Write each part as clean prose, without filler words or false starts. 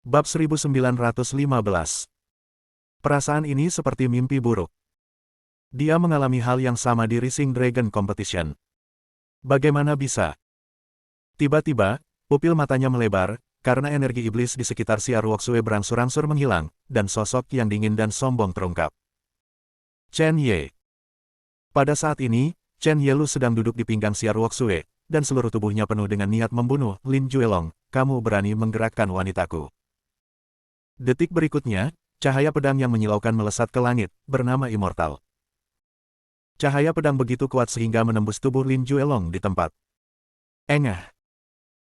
Bab 1915. Perasaan ini seperti mimpi buruk. Dia mengalami hal yang sama di Rising Dragon Competition. Bagaimana bisa? Tiba-tiba, pupil matanya melebar, karena energi iblis di sekitar Siar Woksue berangsur-angsur menghilang, dan sosok yang dingin dan sombong terungkap. Chen Ye. Pada saat ini, Chen Yelu sedang duduk di pinggang Siar Woksue, dan seluruh tubuhnya penuh dengan niat membunuh. Lin Juelong, kamu berani menggerakkan wanitaku. Detik berikutnya, cahaya pedang yang menyilaukan melesat ke langit, bernama Immortal. Cahaya pedang begitu kuat sehingga menembus tubuh Lin Juelong di tempat. Engah.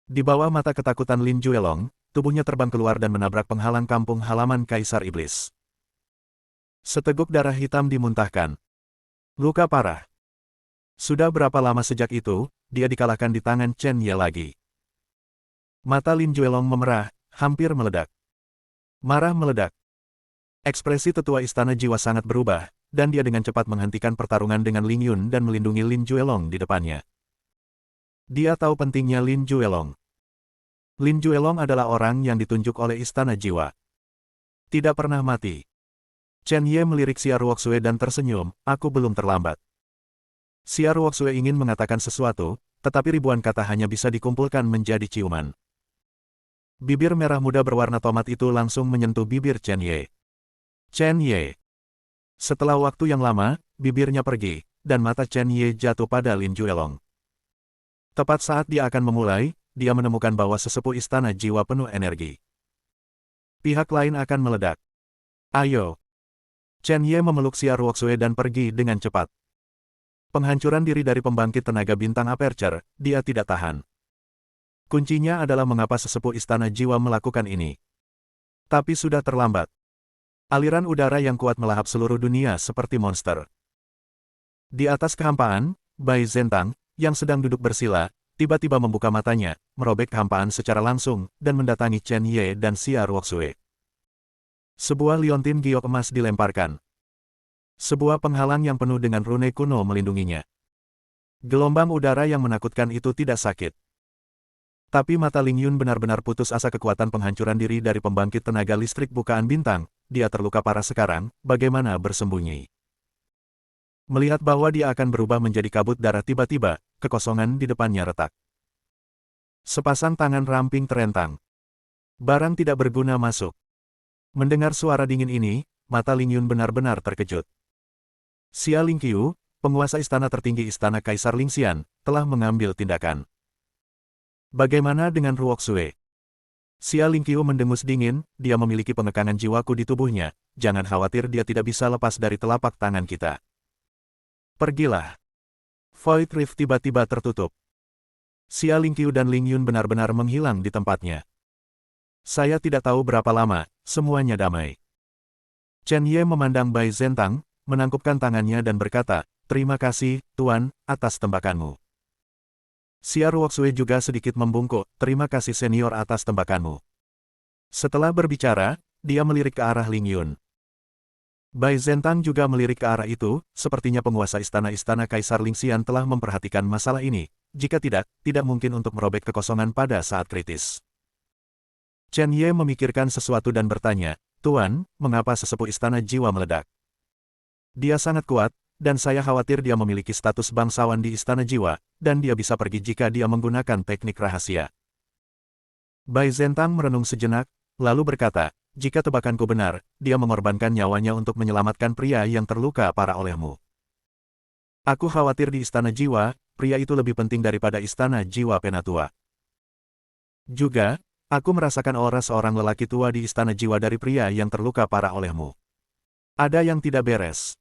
Di bawah mata ketakutan Lin Juelong, tubuhnya terbang keluar dan menabrak penghalang kampung halaman Kaisar Iblis. Seteguk darah hitam dimuntahkan. Luka parah. Sudah berapa lama sejak itu, dia dikalahkan di tangan Chen Ye lagi. Mata Lin Juelong memerah, hampir meledak. Marah meledak. Ekspresi tetua istana jiwa sangat berubah, dan dia dengan cepat menghentikan pertarungan dengan Ling Yun dan melindungi Lin Juelong di depannya. Dia tahu pentingnya Lin Juelong. Lin Juelong adalah orang yang ditunjuk oleh istana jiwa. Tidak pernah mati. Chen Ye melirik Siar Woksue dan tersenyum, aku belum terlambat. Siar Woksue ingin mengatakan sesuatu, tetapi ribuan kata hanya bisa dikumpulkan menjadi ciuman. Bibir merah muda berwarna tomat itu langsung menyentuh bibir Chen Ye. Chen Ye. Setelah waktu yang lama, bibirnya pergi, dan mata Chen Ye jatuh pada Lin Juelong. Tepat saat dia akan memulai, dia menemukan bahwa sesepuh istana jiwa penuh energi. Pihak lain akan meledak. Ayo. Chen Ye memeluk Siar Woksue dan pergi dengan cepat. Penghancuran diri dari pembangkit tenaga bintang Aperture, dia tidak tahan. Kuncinya adalah mengapa sesepuh istana jiwa melakukan ini. Tapi sudah terlambat. Aliran udara yang kuat melahap seluruh dunia seperti monster. Di atas kehampaan, Bai Zentang, yang sedang duduk bersila, tiba-tiba membuka matanya, merobek kehampaan secara langsung, dan mendatangi Chen Ye dan Siar Woksue. Sebuah liontin giok emas dilemparkan. Sebuah penghalang yang penuh dengan rune kuno melindunginya. Gelombang udara yang menakutkan itu tidak sakit. Tapi mata Ling Yun benar-benar putus asa kekuatan penghancuran diri dari pembangkit tenaga listrik bukaan bintang, dia terluka parah sekarang, bagaimana bersembunyi. Melihat bahwa dia akan berubah menjadi kabut darah tiba-tiba, kekosongan di depannya retak. Sepasang tangan ramping terentang. Barang tidak berguna masuk. Mendengar suara dingin ini, mata Ling Yun benar-benar terkejut. Xia Lingqiu, penguasa istana tertinggi istana Kaisar Lingxian, telah mengambil tindakan. Bagaimana dengan Ruoksue? Xia Lingqiu mendengus dingin, dia memiliki pengekangan jiwaku di tubuhnya, jangan khawatir dia tidak bisa lepas dari telapak tangan kita. Pergilah. Void Rift tiba-tiba tertutup. Xia Lingqiu dan Ling Yun benar-benar menghilang di tempatnya. Saya tidak tahu berapa lama, semuanya damai. Chen Ye memandang Bai Zentang, menangkupkan tangannya dan berkata, terima kasih, Tuan, atas tembakanmu. Siar Woksue juga sedikit membungkuk, terima kasih senior atas tembakanmu. Setelah berbicara, dia melirik ke arah Ling Yun. Bai Zentang juga melirik ke arah itu, sepertinya penguasa istana-istana Kaisar Lingxian telah memperhatikan masalah ini, jika tidak, tidak mungkin untuk merobek kekosongan pada saat kritis. Chen Ye memikirkan sesuatu dan bertanya, Tuan, mengapa sesepuh istana jiwa meledak? Dia sangat kuat, dan saya khawatir dia memiliki status bangsawan di istana jiwa, dan dia bisa pergi jika dia menggunakan teknik rahasia. Bai Zentang merenung sejenak, lalu berkata, jika tebakanku benar, dia mengorbankan nyawanya untuk menyelamatkan pria yang terluka parah olehmu. Aku khawatir di istana jiwa, pria itu lebih penting daripada istana jiwa Penatua. Juga, aku merasakan aura seorang lelaki tua di istana jiwa dari pria yang terluka parah olehmu. Ada yang tidak beres.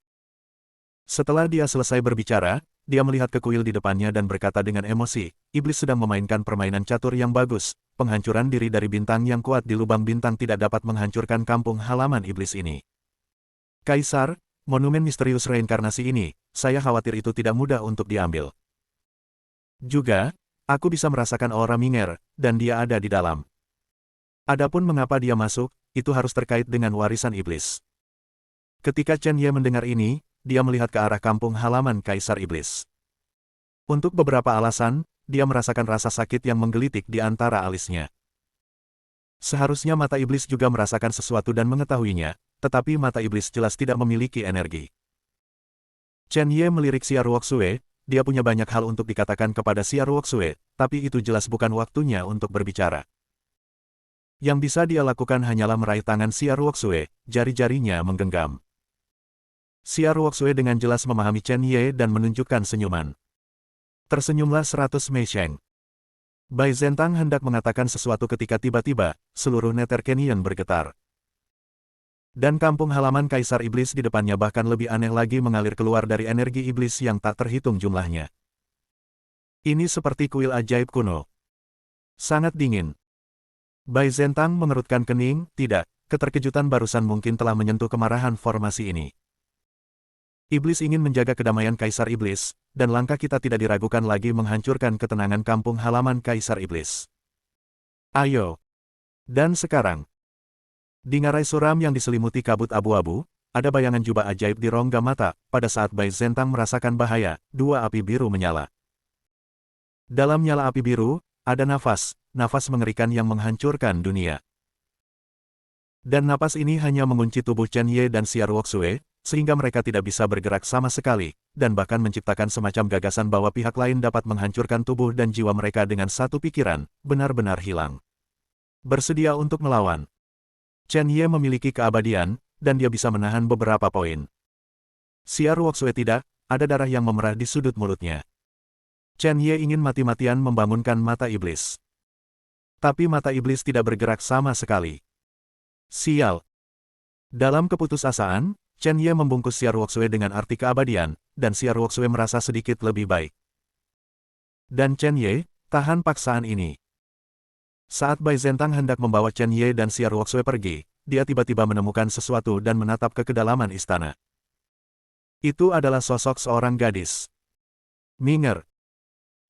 Setelah dia selesai berbicara, dia melihat ke kuil di depannya dan berkata dengan emosi, iblis sedang memainkan permainan catur yang bagus, penghancuran diri dari bintang yang kuat di lubang bintang tidak dapat menghancurkan kampung halaman iblis ini. Kaisar, monumen misterius reinkarnasi ini, saya khawatir itu tidak mudah untuk diambil. Juga, aku bisa merasakan aura Minger, dan dia ada di dalam. Adapun mengapa dia masuk, itu harus terkait dengan warisan iblis. Ketika Chen Ye mendengar ini, dia melihat ke arah kampung halaman Kaisar Iblis. Untuk beberapa alasan, dia merasakan rasa sakit yang menggelitik di antara alisnya. Seharusnya mata iblis juga merasakan sesuatu dan mengetahuinya, tetapi mata iblis jelas tidak memiliki energi. Chen Ye melirik Xia Ruoxue, dia punya banyak hal untuk dikatakan kepada Xia Ruoxue, tapi itu jelas bukan waktunya untuk berbicara. Yang bisa dia lakukan hanyalah meraih tangan Xia Ruoxue, jari-jarinya menggenggam. Xia Ruoxue dengan jelas memahami Chen Ye dan menunjukkan senyuman. Tersenyumlah 100 Mei Sheng. Bai Zentang hendak mengatakan sesuatu ketika tiba-tiba, seluruh Nether Canyon bergetar. Dan kampung halaman Kaisar Iblis di depannya bahkan lebih aneh lagi mengalir keluar dari energi iblis yang tak terhitung jumlahnya. Ini seperti kuil ajaib kuno. Sangat dingin. Bai Zentang mengerutkan kening, tidak, keterkejutan barusan mungkin telah menyentuh kemarahan formasi ini. Iblis ingin menjaga kedamaian Kaisar Iblis, dan langkah kita tidak diragukan lagi menghancurkan ketenangan kampung halaman Kaisar Iblis. Ayo. Dan sekarang, di ngarai suram yang diselimuti kabut abu-abu, ada bayangan jubah ajaib di rongga mata. Pada saat Bai Zentang merasakan bahaya, dua api biru menyala. Dalam nyala api biru, ada nafas mengerikan yang menghancurkan dunia. Dan napas ini hanya mengunci tubuh Chen Ye dan Xia Ruoxue, sehingga mereka tidak bisa bergerak sama sekali, dan bahkan menciptakan semacam gagasan bahwa pihak lain dapat menghancurkan tubuh dan jiwa mereka dengan satu pikiran, benar-benar hilang. Bersedia untuk melawan. Chen Ye memiliki keabadian, dan dia bisa menahan beberapa poin. Xia Ruoxue tidak, ada darah yang memerah di sudut mulutnya. Chen Ye ingin mati-matian membangunkan mata iblis. Tapi mata iblis tidak bergerak sama sekali. Sial. Dalam keputusasaan, Chen Ye membungkus Xia Ruoxue dengan arti keabadian, dan Xia Ruoxue merasa sedikit lebih baik. Dan Chen Ye, tahan paksaan ini. Saat Bai Zentang hendak membawa Chen Ye dan Xia Ruoxue pergi, dia tiba-tiba menemukan sesuatu dan menatap ke kedalaman istana. Itu adalah sosok seorang gadis. Minger.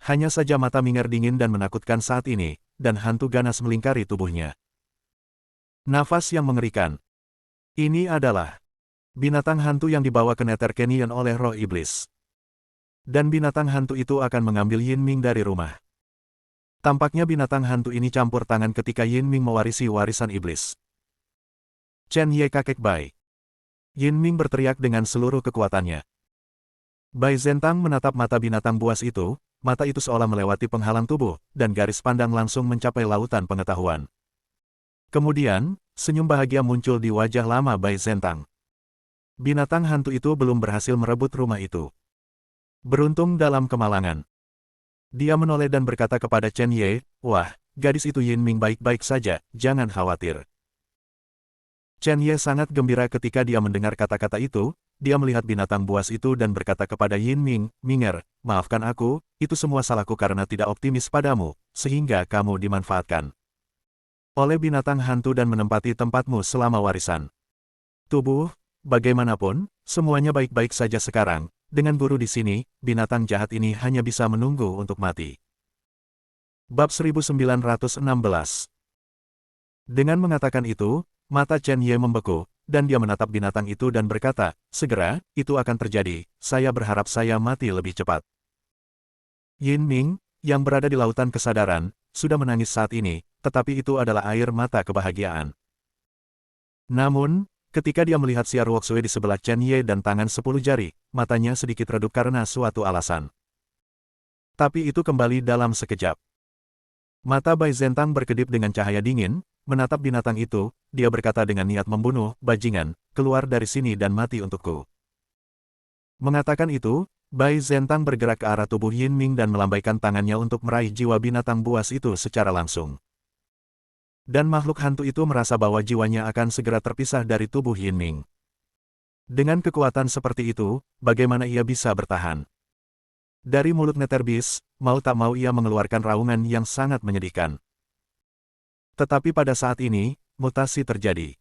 Hanya saja mata Minger dingin dan menakutkan saat ini, dan hantu ganas melingkari tubuhnya. Nafas yang mengerikan. Ini adalah binatang hantu yang dibawa ke Nether Canyon oleh roh iblis. Dan binatang hantu itu akan mengambil Yin Ming dari rumah. Tampaknya binatang hantu ini campur tangan ketika Yin Ming mewarisi warisan iblis. Chen Ye kakek Bai. Yin Ming berteriak dengan seluruh kekuatannya. Bai Zentang menatap mata binatang buas itu, mata itu seolah melewati penghalang tubuh, dan garis pandang langsung mencapai lautan pengetahuan. Kemudian, senyum bahagia muncul di wajah lama Bai Zentang. Binatang hantu itu belum berhasil merebut rumah itu. Beruntung dalam kemalangan. Dia menoleh dan berkata kepada Chen Ye, "Wah, gadis itu Yin Ming baik-baik saja, jangan khawatir." Chen Ye sangat gembira ketika dia mendengar kata-kata itu, dia melihat binatang buas itu dan berkata kepada Yin Ming, "Minger, maafkan aku, itu semua salahku karena tidak optimis padamu, sehingga kamu dimanfaatkan oleh binatang hantu dan menempati tempatmu selama warisan. Tubuh, bagaimanapun, semuanya baik-baik saja sekarang, dengan guru di sini, binatang jahat ini hanya bisa menunggu untuk mati." Bab 1916. Dengan mengatakan itu, mata Chen Ye membeku, dan dia menatap binatang itu dan berkata, "Segera, itu akan terjadi, saya berharap saya mati lebih cepat." Yin Ming, yang berada di lautan kesadaran, sudah menangis saat ini, tetapi itu adalah air mata kebahagiaan. Namun, ketika dia melihat Xia Ruoxue di sebelah Chen Ye dan tangan 10 jari, matanya sedikit redup karena suatu alasan. Tapi itu kembali dalam sekejap. Mata Bai Zentang berkedip dengan cahaya dingin, menatap binatang itu, dia berkata dengan niat membunuh, "Bajingan, keluar dari sini dan mati untukku." Mengatakan itu, Bai Zentang bergerak ke arah tubuh Yin Ming dan melambaikan tangannya untuk meraih jiwa binatang buas itu secara langsung. Dan makhluk hantu itu merasa bahwa jiwanya akan segera terpisah dari tubuh Yin Ming. Dengan kekuatan seperti itu, bagaimana ia bisa bertahan? Dari mulut Nether Beast, mau tak mau ia mengeluarkan raungan yang sangat menyedihkan. Tetapi pada saat ini, mutasi terjadi.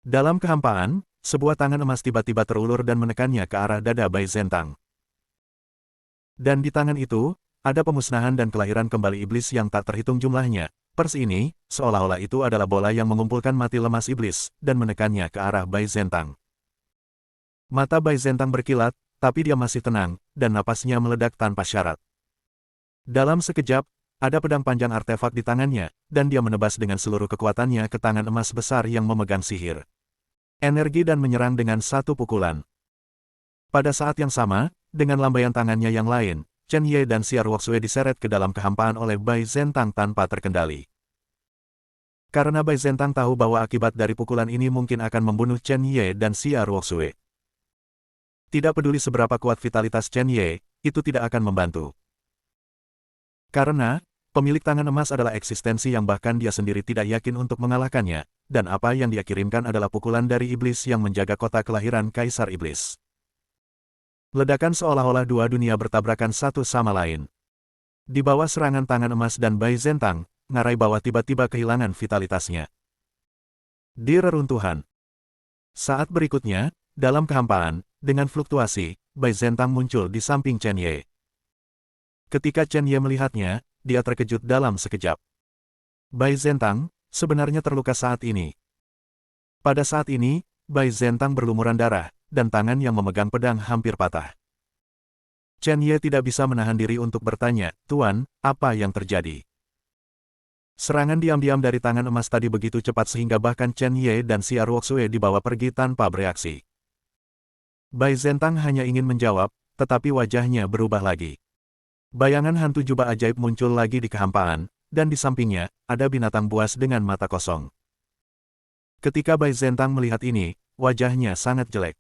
Dalam kehampaan, sebuah tangan emas tiba-tiba terulur dan menekannya ke arah dada Bai Zentang. Dan di tangan itu, ada pemusnahan dan kelahiran kembali iblis yang tak terhitung jumlahnya. Pers ini, seolah-olah itu adalah bola yang mengumpulkan mati lemas iblis, dan menekannya ke arah Bai Zentang. Mata Bai Zentang berkilat, tapi dia masih tenang, dan napasnya meledak tanpa syarat. Dalam sekejap, Ada pedang panjang artefak di tangannya, dan dia menebas dengan seluruh kekuatannya ke tangan emas besar yang memegang sihir. Energi dan menyerang dengan satu pukulan. Pada saat yang sama, dengan lambaian tangannya yang lain, Chen Ye dan Xia Ruoxue diseret ke dalam kehampaan oleh Bai Zentang tanpa terkendali. Karena Bai Zentang tahu bahwa akibat dari pukulan ini mungkin akan membunuh Chen Ye dan Xia Ruoxue. Tidak peduli seberapa kuat vitalitas Chen Ye, itu tidak akan membantu. Karena, pemilik tangan emas adalah eksistensi yang bahkan dia sendiri tidak yakin untuk mengalahkannya, dan apa yang dia kirimkan adalah pukulan dari iblis yang menjaga kota kelahiran Kaisar Iblis. Ledakan seolah-olah dua dunia bertabrakan satu sama lain. Di bawah serangan tangan emas dan Bai Zentang, ngarai bawah tiba-tiba kehilangan vitalitasnya. Di reruntuhan. Saat berikutnya, dalam kehampaan, dengan fluktuasi, Bai Zentang muncul di samping Chen Ye. Ketika Chen Ye melihatnya, dia terkejut dalam sekejap. Bai Zentang, sebenarnya terluka saat ini. Pada saat ini, Bai Zentang berlumuran darah, dan tangan yang memegang pedang hampir patah. Chen Ye tidak bisa menahan diri untuk bertanya, "Tuan, apa yang terjadi?" Serangan diam-diam dari tangan emas tadi begitu cepat sehingga bahkan Chen Ye dan Xia Ruoxue dibawa pergi tanpa bereaksi. Bai Zentang hanya ingin menjawab, tetapi wajahnya berubah lagi. Bayangan hantu jubah ajaib muncul lagi di kehampaan, dan di sampingnya, ada binatang buas dengan mata kosong. Ketika Bai Zentang melihat ini, wajahnya sangat jelek.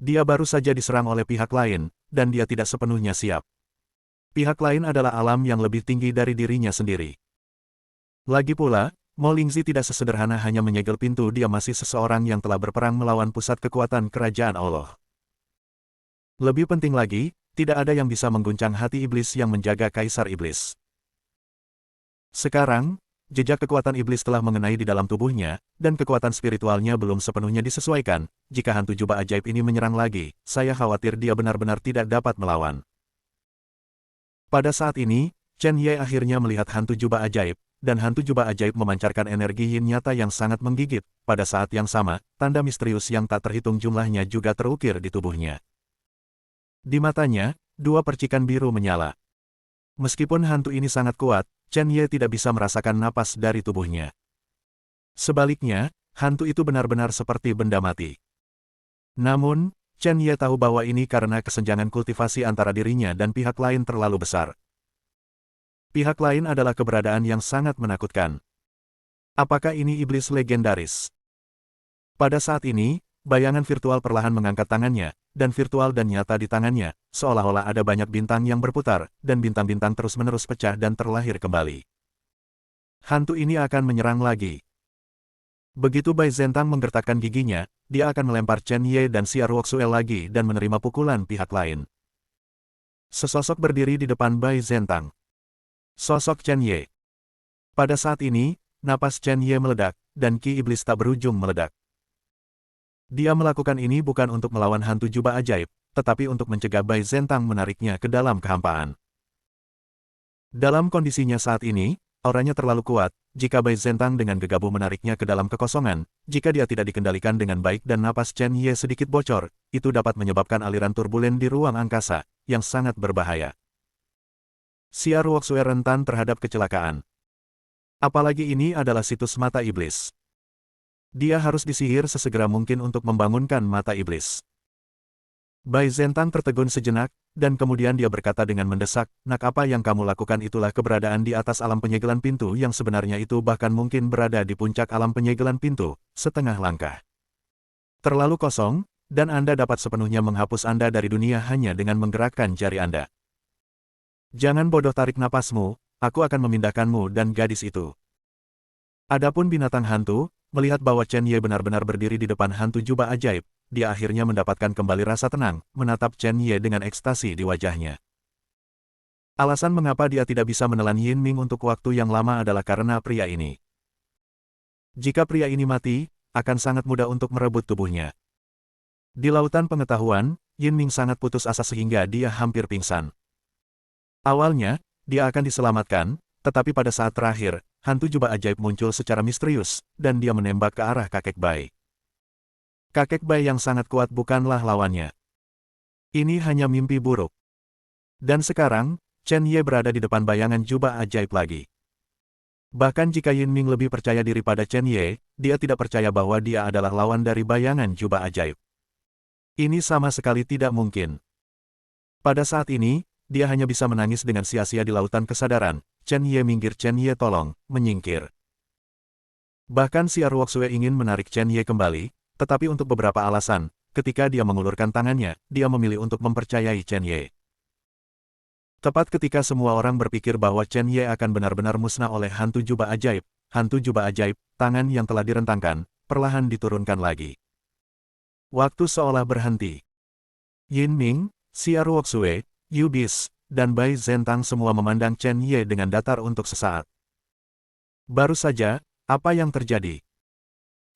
Dia baru saja diserang oleh pihak lain, dan dia tidak sepenuhnya siap. Pihak lain adalah alam yang lebih tinggi dari dirinya sendiri. Lagi pula, Mo Lingzi tidak sesederhana hanya menyegel pintu, dia masih seseorang yang telah berperang melawan pusat kekuatan kerajaan Allah. Lebih penting lagi, tidak ada yang bisa mengguncang hati iblis yang menjaga Kaisar Iblis. Sekarang, jejak kekuatan iblis telah mengenai di dalam tubuhnya, dan kekuatan spiritualnya belum sepenuhnya disesuaikan. Jika hantu jubah ajaib ini menyerang lagi, saya khawatir dia benar-benar tidak dapat melawan. Pada saat ini, Chen Ye akhirnya melihat hantu jubah ajaib, dan hantu jubah ajaib memancarkan energi yin nyata yang sangat menggigit. Pada saat yang sama, tanda misterius yang tak terhitung jumlahnya juga terukir di tubuhnya. Di matanya, dua percikan biru menyala. Meskipun hantu ini sangat kuat, Chen Ye tidak bisa merasakan napas dari tubuhnya. Sebaliknya, hantu itu benar-benar seperti benda mati. Namun, Chen Ye tahu bahwa ini karena kesenjangan kultivasi antara dirinya dan pihak lain terlalu besar. Pihak lain adalah keberadaan yang sangat menakutkan. Apakah ini iblis legendaris? Pada saat ini, bayangan virtual perlahan mengangkat tangannya, dan virtual dan nyata di tangannya, seolah-olah ada banyak bintang yang berputar, dan bintang-bintang terus-menerus pecah dan terlahir kembali. Hantu ini akan menyerang lagi. Begitu Bai Zentang menggertakkan giginya, dia akan melempar Chen Ye dan Xia Ruoxue lagi dan menerima pukulan pihak lain. Sesosok berdiri di depan Bai Zentang. Sosok Chen Ye. Pada saat ini, napas Chen Ye meledak, dan ki iblis tak berujung meledak. Dia melakukan ini bukan untuk melawan hantu jubah ajaib, tetapi untuk mencegah Bai Zentang menariknya ke dalam kehampaan. Dalam kondisinya saat ini, auranya terlalu kuat, jika Bai Zentang dengan gegabah menariknya ke dalam kekosongan, jika dia tidak dikendalikan dengan baik dan napas Chen Ye sedikit bocor, itu dapat menyebabkan aliran turbulen di ruang angkasa, yang sangat berbahaya. Xia Ruoxue rentan terhadap kecelakaan. Apalagi ini adalah situs mata iblis. Dia harus disihir sesegera mungkin untuk membangunkan mata iblis. Bai Zentang tertegun sejenak, dan kemudian dia berkata dengan mendesak, "Nak, apa yang kamu lakukan itulah keberadaan di atas alam penyegelan pintu yang sebenarnya itu bahkan mungkin berada di puncak alam penyegelan pintu, setengah langkah. Terlalu kosong, dan Anda dapat sepenuhnya menghapus Anda dari dunia hanya dengan menggerakkan jari Anda. Jangan bodoh, tarik napasmu, aku akan memindahkanmu dan gadis itu." Adapun binatang hantu, melihat bahwa Chen Ye benar-benar berdiri di depan hantu jubah ajaib, dia akhirnya mendapatkan kembali rasa tenang, menatap Chen Ye dengan ekstasi di wajahnya. Alasan mengapa dia tidak bisa menelan Yin Ming untuk waktu yang lama adalah karena pria ini. Jika pria ini mati, akan sangat mudah untuk merebut tubuhnya. Di lautan pengetahuan, Yin Ming sangat putus asa sehingga dia hampir pingsan. Awalnya, dia akan diselamatkan, tetapi pada saat terakhir, hantu jubah ajaib muncul secara misterius, dan dia menembak ke arah kakek Bai. Kakek Bai yang sangat kuat bukanlah lawannya. Ini hanya mimpi buruk. Dan sekarang, Chen Ye berada di depan bayangan jubah ajaib lagi. Bahkan jika Yin Ming lebih percaya diri pada Chen Ye, dia tidak percaya bahwa dia adalah lawan dari bayangan jubah ajaib. Ini sama sekali tidak mungkin. Pada saat ini, dia hanya bisa menangis dengan sia-sia di lautan kesadaran. Chen Ye minggir, Chen Ye tolong, menyingkir. Bahkan si Ruoxue ingin menarik Chen Ye kembali, tetapi untuk beberapa alasan, ketika dia mengulurkan tangannya, dia memilih untuk mempercayai Chen Ye. Tepat ketika semua orang berpikir bahwa Chen Ye akan benar-benar musnah oleh hantu jubah ajaib, tangan yang telah direntangkan, perlahan diturunkan lagi. Waktu seolah berhenti. Yin Ming, Xia Ruoxue, Yu Bis, dan Bai Zentang semua memandang Chen Ye dengan datar untuk sesaat. Baru saja, apa yang terjadi?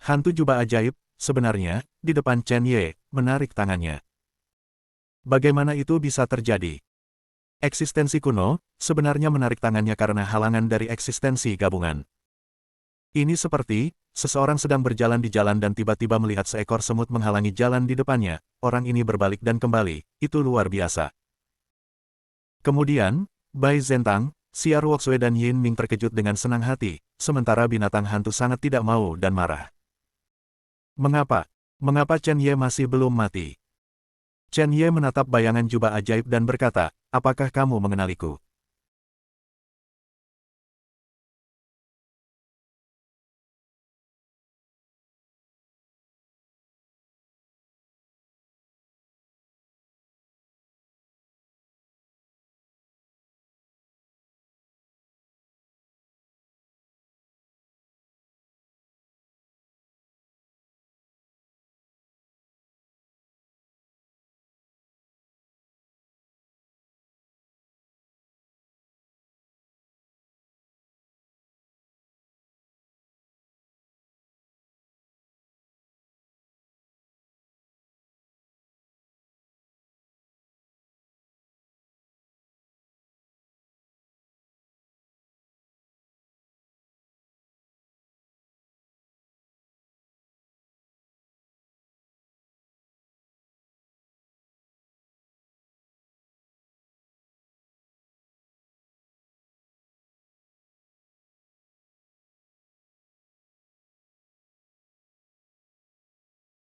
Hantu jubah ajaib, sebenarnya, di depan Chen Ye, menarik tangannya. Bagaimana itu bisa terjadi? Eksistensi kuno, sebenarnya menarik tangannya karena halangan dari eksistensi gabungan. Ini seperti, seseorang sedang berjalan di jalan dan tiba-tiba melihat seekor semut menghalangi jalan di depannya, orang ini berbalik dan kembali, itu luar biasa. Kemudian, Bai Zentang, Xia Ruoxue dan Yin Ming terkejut dengan senang hati, sementara binatang hantu sangat tidak mau dan marah. Mengapa? Mengapa Chen Ye masih belum mati? Chen Ye menatap bayangan jubah ajaib dan berkata, apakah kamu mengenaliku?